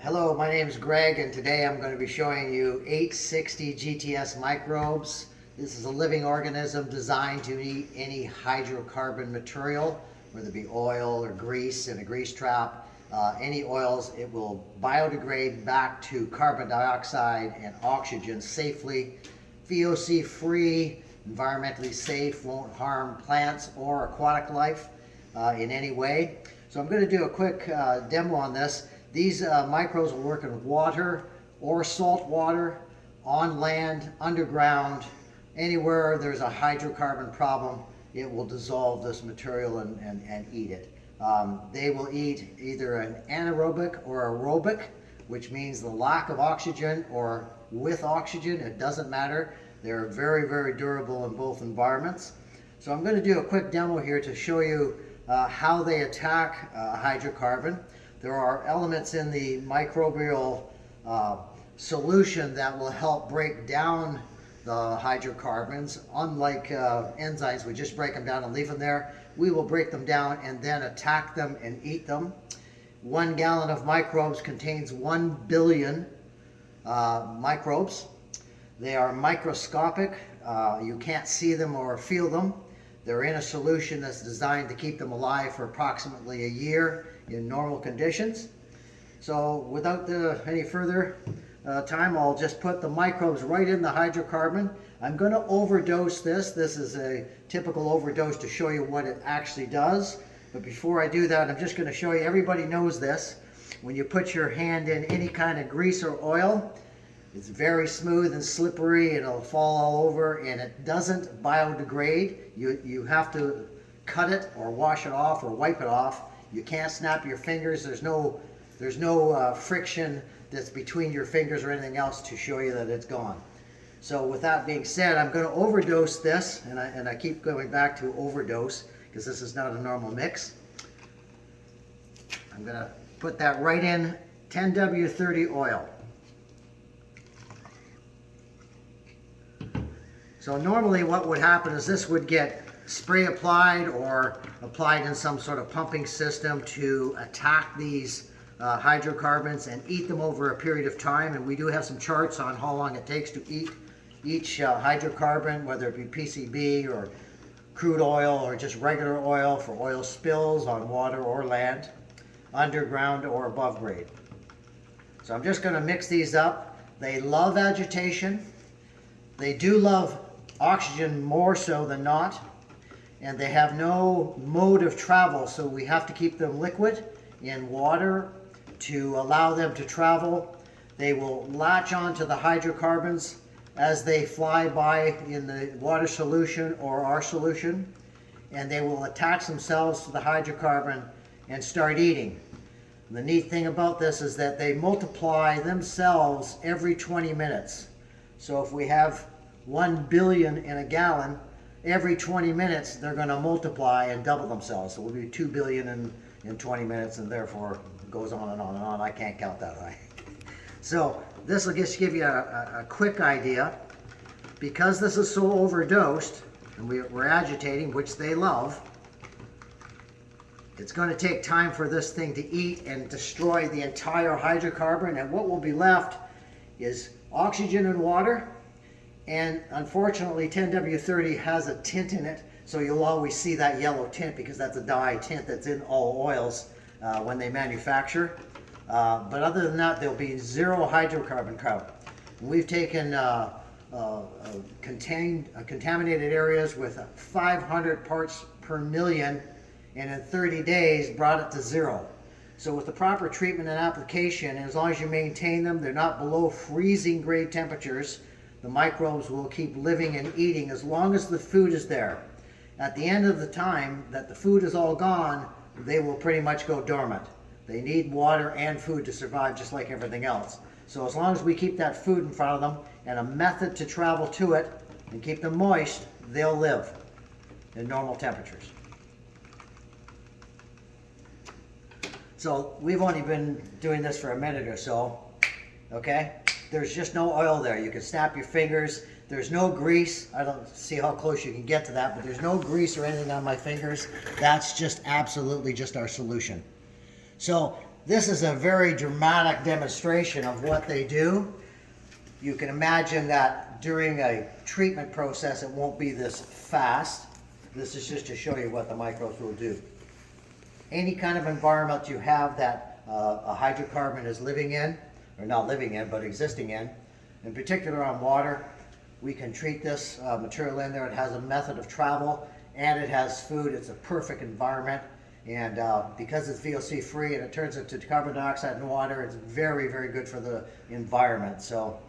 Hello, my name is Greg, and today I'm going to be showing you 860 GTS microbes. This is a living organism designed to eat any hydrocarbon material, whether it be oil or grease in a grease trap. Any oils, it will biodegrade back to carbon dioxide and oxygen safely, VOC free, environmentally safe, won't harm plants or aquatic life in any way. So I'm going to do a quick demo on this. These microbes will work in water or salt water, on land, underground, anywhere there's a hydrocarbon problem, it will dissolve this material and eat it. They will eat either an anaerobic or aerobic, which means the lack of oxygen or with oxygen, it doesn't matter. They're very, very durable in both environments. So I'm going to do a quick demo here to show you how they attack hydrocarbon. There are elements in the microbial solution that will help break down the hydrocarbons. Unlike enzymes, we just break them down and leave them there. We will break them down and then attack them and eat them. 1 gallon of microbes contains 1 billion microbes. They are microscopic. You can't see them or feel them. They're in a solution that's designed to keep them alive for approximately a year in normal conditions. So without any further time, I'll just put the microbes right in the hydrocarbon. I'm going to overdose this. This is a typical overdose to show you what it actually does. But before I do that, I'm just going to show you, everybody knows this. When you put your hand in any kind of grease or oil, it's very smooth and slippery and it'll fall all over, and it doesn't biodegrade. You have to cut it or wash it off or wipe it off. You can't snap your fingers. There's no friction that's between your fingers or anything else to show you that it's gone. So with that being said, I'm going to overdose this, and I keep going back to overdose because this is not a normal mix. I'm going to put that right in 10W30 oil. So normally what would happen is this would get spray applied or applied in some sort of pumping system to attack these hydrocarbons and eat them over a period of time. And we do have some charts on how long it takes to eat each hydrocarbon, whether it be PCB or crude oil or just regular oil for oil spills on water or land, underground or above grade. So I'm just going to mix these up. They love agitation. They do love oxygen more so than not, and they have no mode of travel, so we have to keep them liquid in water to allow them to travel. They will latch onto the hydrocarbons as they fly by in the water solution or our solution, and they will attach themselves to the hydrocarbon and start eating. And the neat thing about this is that they multiply themselves every 20 minutes. So if we have 1 billion in a gallon, every 20 minutes they're going to multiply and double themselves. So we'll be 2 billion in 20 minutes, and therefore it goes on and on and on. I can't count that high. So this will just give you a quick idea. Because this is so overdosed, and we're agitating, which they love, it's going to take time for this thing to eat and destroy the entire hydrocarbon, and what will be left is oxygen and water. And unfortunately 10W30 has a tint in it, so you'll always see that yellow tint because that's a dye tint that's in all oils when they manufacture. But other than that, there'll be 0 hydrocarbon count. We've taken contaminated areas with 500 parts per million, and in 30 days brought it to 0. So with the proper treatment and application, and as long as you maintain them, they're not below freezing grade temperatures, the microbes will keep living and eating as long as the food is there. At the end of the time that the food is all gone, they will pretty much go dormant. They need water and food to survive just like everything else. So as long as we keep that food in front of them and a method to travel to it and keep them moist, they'll live in normal temperatures. So we've only been doing this for a minute or so, okay? There's just no oil there. You can snap your fingers. There's no grease. I don't see how close you can get to that, but there's no grease or anything on my fingers. That's just absolutely just our solution. So this is a very dramatic demonstration of what they do. You can imagine that during a treatment process it won't be this fast. This is just to show you what the microbes will do. Any kind of environment you have that a hydrocarbon is living in, or not living in, but existing in particular on water, we can treat this material in there. It has a method of travel and it has food. It's a perfect environment. And because it's VOC free and it turns into carbon dioxide in water, it's very, very good for the environment. So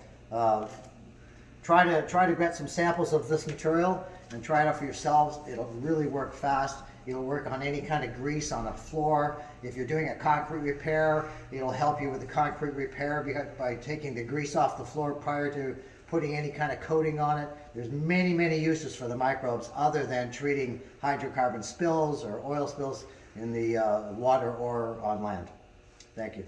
try to get some samples of this material and try it out for yourselves. It'll really work fast. It'll work on any kind of grease on a floor. If you're doing a concrete repair, it'll help you with the concrete repair by taking the grease off the floor prior to putting any kind of coating on it. There's many, many uses for the microbes other than treating hydrocarbon spills or oil spills in the water or on land. Thank you.